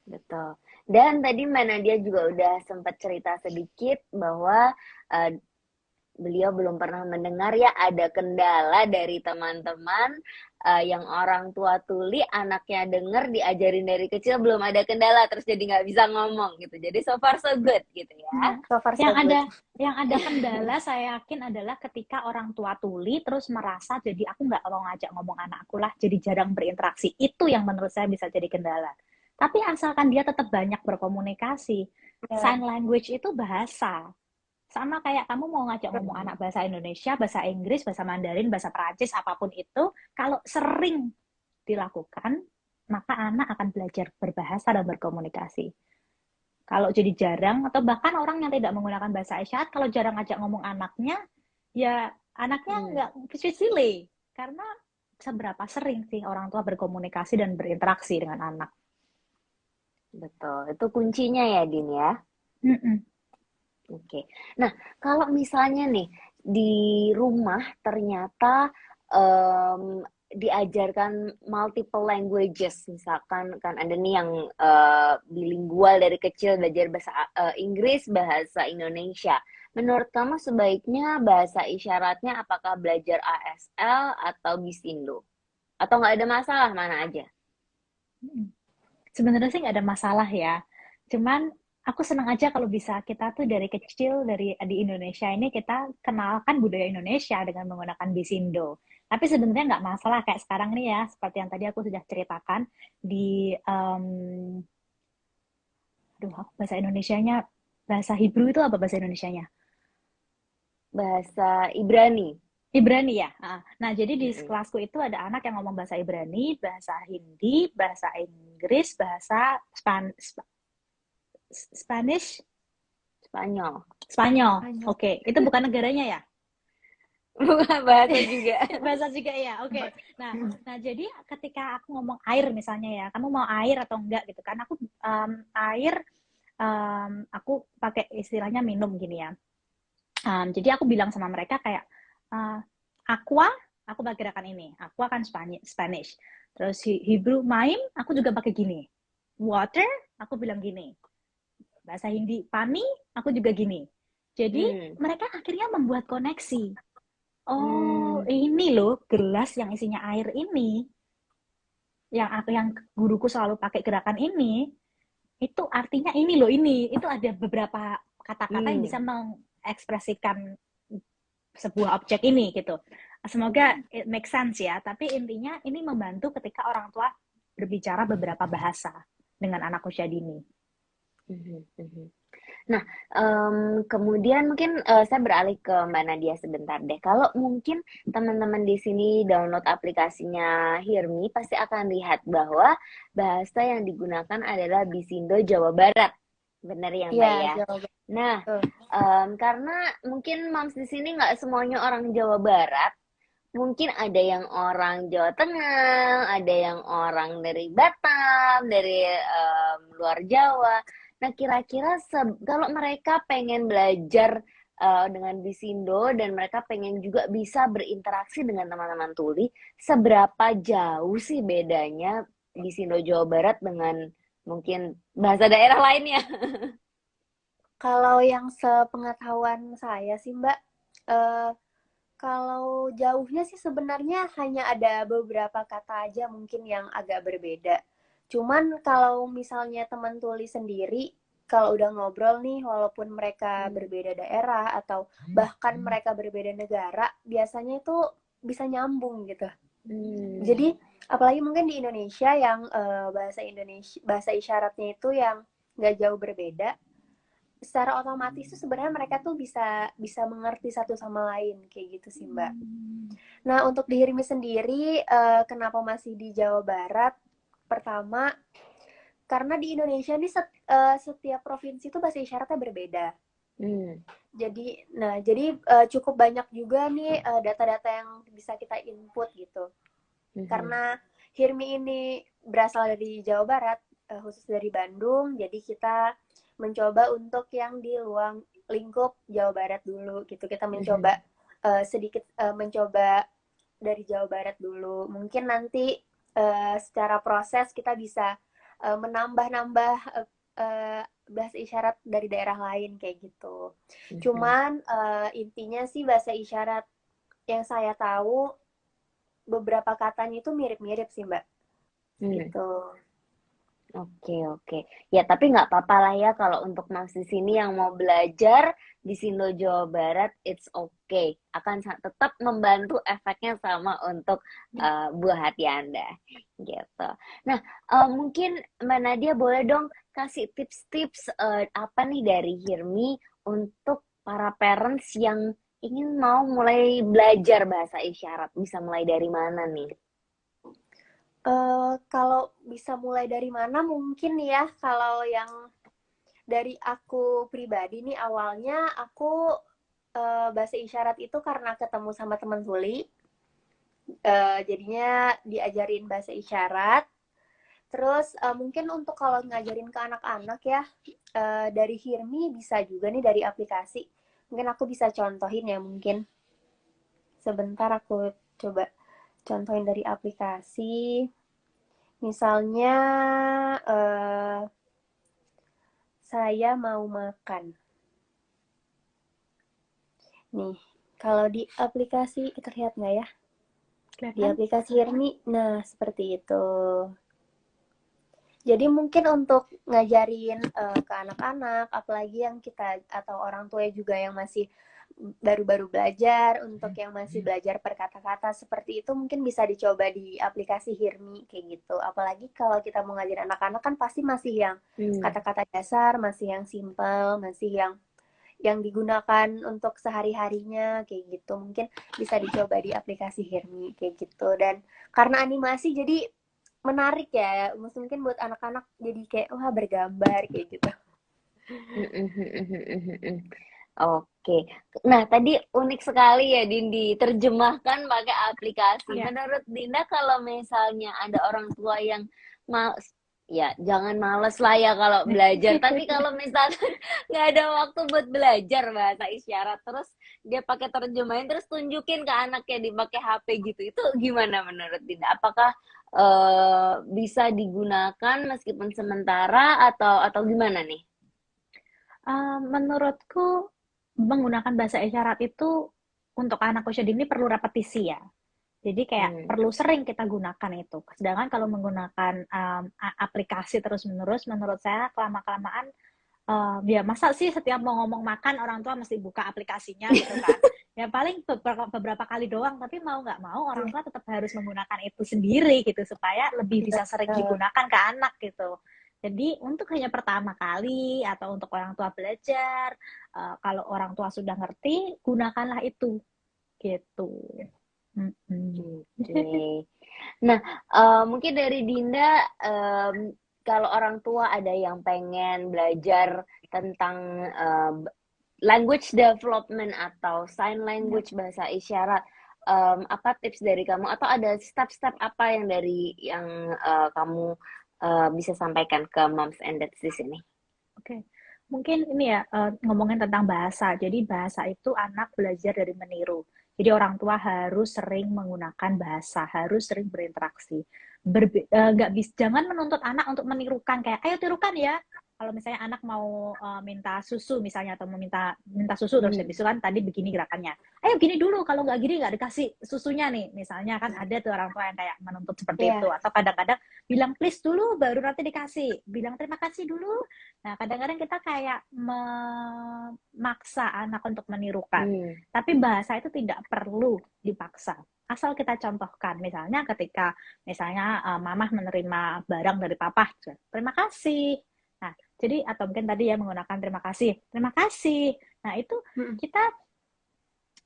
S2: Betul. Dan tadi Mbak Nadia juga udah sempat cerita sedikit bahwa beliau belum pernah mendengar ya ada kendala dari teman-teman yang orang tua tuli, anaknya denger, diajarin dari kecil belum ada kendala, terus jadi nggak bisa ngomong gitu. Jadi so far so good gitu ya.
S1: So far so
S3: Yang
S1: good.
S3: ada kendala saya yakin adalah ketika orang tua tuli terus merasa jadi aku nggak mau ngajak ngomong anakku lah, jadi jarang berinteraksi. Itu yang menurut saya bisa jadi kendala. Tapi asalkan dia tetap banyak berkomunikasi, sign language itu bahasa. Sama kayak kamu mau ngajak ngomong anak bahasa Indonesia, bahasa Inggris, bahasa Mandarin, bahasa Perancis, apapun itu, kalau sering dilakukan, maka anak akan belajar berbahasa dan berkomunikasi. Kalau jadi jarang, atau bahkan orang yang tidak menggunakan bahasa isyarat, kalau jarang ngajak ngomong anaknya, ya anaknya nggak delay. Karena seberapa sering sih orang tua berkomunikasi dan berinteraksi dengan anak.
S2: Betul, itu kuncinya ya Din ya. Oke. Nah, kalau misalnya nih di rumah ternyata diajarkan multiple languages, misalkan kan ada nih yang bilingual dari kecil belajar bahasa Inggris, bahasa Indonesia. Menurut kamu sebaiknya bahasa isyaratnya apakah belajar ASL atau Bisindo? Atau nggak ada masalah mana aja?
S3: Sebenarnya sih nggak ada masalah ya. Cuman aku senang aja kalau bisa kita tuh dari kecil di Indonesia ini kita kenalkan budaya Indonesia dengan menggunakan Bisindo. Tapi sebenarnya nggak masalah kayak sekarang nih ya, seperti yang tadi aku sudah ceritakan di bahasa Indonesianya, bahasa Hebrew itu apa bahasa Indonesianya?
S2: Bahasa Ibrani.
S3: Ibrani ya. Nah, jadi di kelasku itu ada anak yang ngomong bahasa Ibrani, bahasa Hindi, bahasa Inggris, bahasa Spanish, Spanyol. Oke, itu bukan negaranya ya?
S2: Bukan bahasa juga.
S3: Bahasa juga ya. Oke. Nah, jadi ketika aku ngomong air misalnya ya, kamu mau air atau enggak gitu kan? Aku air, aku pakai istilahnya minum gini ya. Jadi aku bilang sama mereka kayak aqua, aku pakai gerakan ini. Aqua kan Spanish. Terus Hebrew main, aku juga pakai gini. Water, aku bilang gini. Bahasa Hindi pani, aku juga gini. Jadi mereka akhirnya membuat koneksi. Oh, ini loh gelas yang isinya air ini. Yang guruku selalu pakai gerakan ini, itu artinya ini loh ini. Itu ada beberapa kata-kata yang bisa mengekspresikan sebuah objek ini gitu. Semoga it make sense ya, tapi intinya ini membantu ketika orang tua berbicara beberapa bahasa dengan anak usia dini.
S2: Nah, kemudian mungkin saya beralih ke Mbak Nadia sebentar deh. Kalau mungkin teman-teman di sini download aplikasinya Hirmi, pasti akan lihat bahwa bahasa yang digunakan adalah Bisindo Jawa Barat. Benar ya Mbak ya? Nah, karena mungkin moms di sini nggak semuanya orang Jawa Barat, mungkin ada yang orang Jawa Tengah, ada yang orang dari Batam, dari luar Jawa. Nah, kira-kira kalau mereka pengen belajar dengan Bisindo dan mereka pengen juga bisa berinteraksi dengan teman-teman tuli, seberapa jauh sih bedanya Bisindo Jawa Barat dengan mungkin bahasa daerah lainnya?
S1: Kalau yang sepengetahuan saya sih Mbak, eh, kalau jauhnya sih sebenarnya hanya ada beberapa kata aja mungkin yang agak berbeda. Cuman kalau misalnya teman tuli sendiri, kalau udah ngobrol nih, walaupun mereka berbeda daerah atau bahkan mereka berbeda negara, biasanya itu bisa nyambung gitu. Jadi apalagi mungkin di Indonesia yang bahasa isyaratnya itu yang nggak jauh berbeda, secara otomatis tuh sebenarnya mereka tuh bisa bisa mengerti satu sama lain kayak gitu sih Mbak. Nah untuk di Hirmi sendiri kenapa masih di Jawa Barat? Pertama karena di Indonesia nih setiap provinsi itu bahasa isyaratnya berbeda. Jadi cukup banyak juga nih data-data yang bisa kita input gitu. Karena Hirmi ini berasal dari Jawa Barat, khusus dari Bandung, jadi kita mencoba untuk yang di luar lingkup Jawa Barat dulu gitu. Kita mencoba sedikit mencoba dari Jawa Barat dulu. Mungkin nanti secara proses kita bisa menambah-nambah bahasa isyarat dari daerah lain kayak gitu. Cuman intinya sih bahasa isyarat yang saya tahu beberapa katanya itu mirip-mirip sih Mbak. Gitu.
S2: Oke. Ya, tapi nggak apa-apa lah ya kalau untuk Mas di sini yang mau belajar di Sindo Jawa Barat, it's okay. Akan tetap membantu efeknya sama untuk buah hati Anda. Gitu. Nah, mungkin Mbak Nadia boleh dong kasih tips-tips apa nih dari Hirmi untuk para parents yang ingin mau mulai belajar bahasa isyarat. Bisa mulai dari mana nih?
S1: Kalau bisa mulai dari mana mungkin ya, kalau yang dari aku pribadi nih awalnya aku bahasa isyarat itu karena ketemu sama teman tuli, jadinya diajarin bahasa isyarat. Terus mungkin untuk kalau ngajarin ke anak-anak ya, dari Hirmi bisa juga nih dari aplikasi. Mungkin aku bisa contohin ya mungkin. Sebentar aku coba contohin dari aplikasi. Misalnya saya mau makan. Nih, kalau di aplikasi kita lihat nggak ya? Di aplikasi Hirmi, nah seperti itu. Jadi mungkin untuk ngajarin ke anak-anak, apalagi yang kita atau orang tua juga yang masih baru-baru belajar, untuk yang masih belajar per kata-kata seperti itu mungkin bisa dicoba di aplikasi Hirmi kayak gitu. Apalagi kalau kita mau ngajarin anak-anak kan pasti masih yang kata-kata dasar, masih yang simple, masih yang digunakan untuk sehari-harinya kayak gitu. Mungkin bisa dicoba di aplikasi Hirmi kayak gitu. Dan karena animasi jadi menarik ya, mungkin buat anak-anak jadi kayak wah bergambar kayak gitu.
S2: Oke, nah tadi unik sekali ya Dindi, terjemahkan pakai aplikasi. Menurut Dinda kalau misalnya ada orang tua yang mau, ya jangan males lah ya kalau belajar, tapi kalau misalnya nggak ada waktu buat belajar bahasa isyarat, terus dia pakai terjemahin, terus tunjukin ke anaknya dipakai HP gitu, itu gimana menurut Dinda? Apakah bisa digunakan meskipun sementara atau gimana nih?
S3: Menurutku menggunakan bahasa isyarat itu untuk anak usia dini perlu repetisi ya. Jadi kayak perlu sering kita gunakan itu. Sedangkan kalau menggunakan aplikasi terus-menerus, menurut saya kelama-kelamaan ya masa sih setiap mau ngomong makan orang tua mesti buka aplikasinya gitu kan. Ya paling beberapa kali doang, tapi mau nggak mau orang tua tetap harus menggunakan itu sendiri gitu supaya lebih bisa sering digunakan ke anak gitu. Jadi untuk hanya pertama kali atau untuk orang tua belajar, kalau orang tua sudah ngerti, gunakanlah itu gitu.
S2: Nah, mungkin dari Dinda, kalau orang tua ada yang pengen belajar tentang language development atau sign language bahasa isyarat, apa tips dari kamu atau ada step-step apa yang kamu bisa sampaikan ke moms and dads di sini?
S3: Oke. Mungkin ini ya, ngomongin tentang bahasa. Jadi bahasa itu anak belajar dari meniru. Jadi orang tua harus sering menggunakan bahasa, harus sering berinteraksi. Nggak bisa, jangan menuntut anak untuk menirukan kayak, ayo tirukan ya. Kalau misalnya anak mau minta susu misalnya atau meminta minta susu terus habis itu kan tadi begini gerakannya. Ayo gini dulu, kalau nggak gini nggak dikasih susunya nih. Misalnya kan ada tuh orang tua yang kayak menuntut seperti itu. Atau kadang-kadang bilang please dulu baru nanti dikasih. Bilang terima kasih dulu. Nah, kadang-kadang kita kayak memaksa anak untuk menirukan. Tapi bahasa itu tidak perlu dipaksa. Asal kita contohkan. Misalnya ketika mamah menerima barang dari papa, terima kasih. Nah, jadi atau mungkin tadi ya menggunakan terima kasih. Terima kasih. Nah, itu kita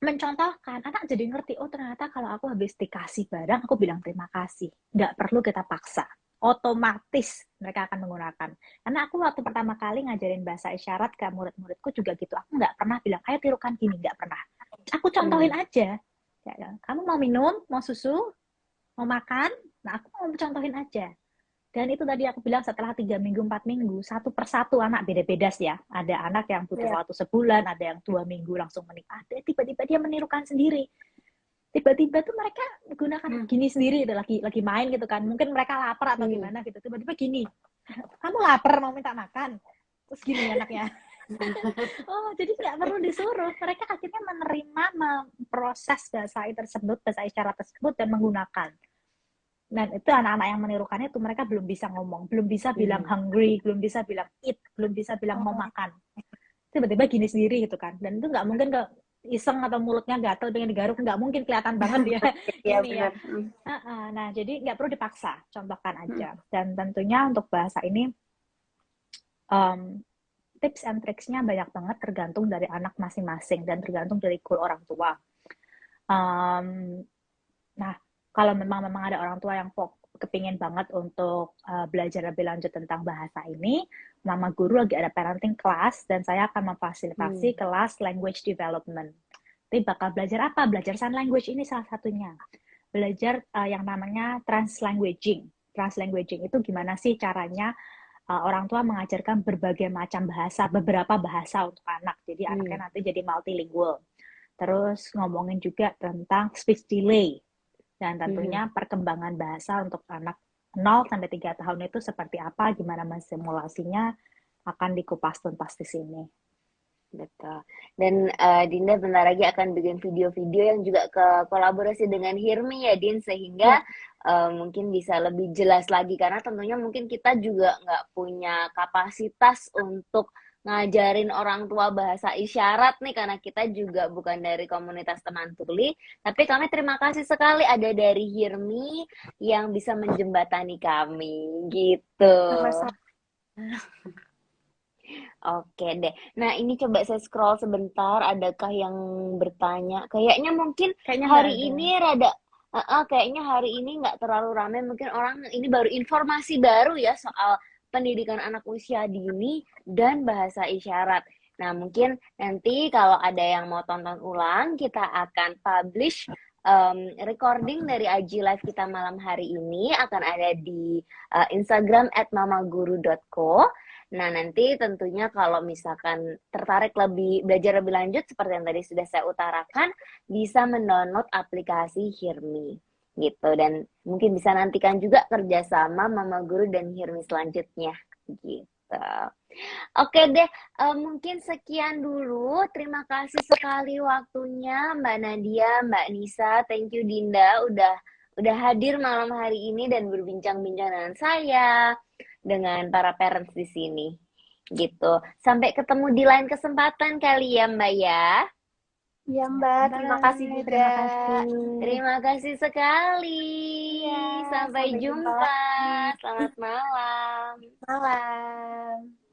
S3: mencontohkan, anak jadi ngerti, oh ternyata kalau aku habis dikasih barang, aku bilang terima kasih. Nggak perlu kita paksa. Otomatis mereka akan menggunakan. Karena aku waktu pertama kali ngajarin bahasa isyarat ke murid-muridku juga gitu. Aku nggak pernah bilang, ayo tirukan gini. Nggak pernah. Aku contohin aja. Ya, kamu mau minum, mau susu, mau makan, nah aku mau contohin aja. Dan itu tadi aku bilang setelah 3 minggu, 4 minggu, satu persatu anak beda-beda ya. Ada anak yang butuh waktu sebulan, ada yang 2 minggu langsung menikah. Ada tiba-tiba dia menirukan sendiri. Tiba-tiba tuh mereka gunakan gini sendiri, lagi main gitu kan. Mungkin mereka lapar atau gimana gitu. Tiba-tiba gini, kamu lapar mau minta makan? Terus gini anaknya. Oh, jadi nggak perlu disuruh. Mereka akhirnya menerima proses bahasa tersebut, bahasa isyarat tersebut dan menggunakan. Dan itu anak-anak yang menirukannya itu mereka belum bisa ngomong, belum bisa bilang hungry, belum bisa bilang eat, belum bisa bilang mau makan. Tiba-tiba gini sendiri gitu kan. Dan itu nggak mungkin ke iseng atau mulutnya gatel pengen digaruk, nggak mungkin, kelihatan banget dia ini ya. Nah, jadi nggak perlu dipaksa, contohkan aja. Dan tentunya untuk bahasa ini tips and tricksnya banyak banget, tergantung dari anak masing-masing dan tergantung dari goal orang tua. Nah, kalau memang ada orang tua yang kepingin banget untuk belajar lebih lanjut tentang bahasa ini, Mama Guru lagi ada parenting class dan saya akan memfasilitasi kelas language development. Jadi bakal belajar apa? Belajar sign language ini salah satunya. Belajar yang namanya translanguaging. Translanguaging itu gimana sih caranya orang tua mengajarkan berbagai macam bahasa, beberapa bahasa untuk anak. Jadi anaknya nanti jadi multilingual. Terus ngomongin juga tentang speech delay. Dan tentunya perkembangan bahasa untuk anak 0 sampai 3 tahun itu seperti apa, gimana mensimulasinya, akan dikupas tuntas di sini.
S2: Betul. Dan Dinda bentar lagi akan bikin video-video yang juga kolaborasi dengan Hirmi ya, Din, sehingga mungkin bisa lebih jelas lagi, karena tentunya mungkin kita juga nggak punya kapasitas untuk ngajarin orang tua bahasa isyarat nih, karena kita juga bukan dari komunitas teman tuli. Tapi kami terima kasih sekali ada dari Hirmi yang bisa menjembatani kami gitu. Oke deh. Nah, ini coba saya scroll sebentar, adakah yang bertanya? Kayaknya mungkin hari ini kayaknya hari ini nggak terlalu ramai. Mungkin orang ini baru informasi baru ya soal pendidikan anak usia dini dan bahasa isyarat. Nah, mungkin nanti kalau ada yang mau tonton ulang, kita akan publish recording dari IG Live kita malam hari ini, akan ada di Instagram @mamaguru.co. Nah, nanti tentunya kalau misalkan tertarik belajar lebih lanjut seperti yang tadi sudah saya utarakan, bisa mendownload aplikasi Hirmi gitu, dan mungkin bisa nantikan juga kerjasama Mama Guru dan Hirmi selanjutnya gitu. Oke deh, mungkin sekian dulu. Terima kasih sekali waktunya Mbak Nadia, Mbak Nisa, thank you Dinda udah hadir malam hari ini dan berbincang-bincang dengan saya, dengan para parents di sini gitu. Sampai ketemu di lain kesempatan kali ya Mbak ya.
S1: Iya Mbak, terima kasih juga.
S2: Terima kasih sekali. Sampai jumpa. Selamat malam.
S1: Malam.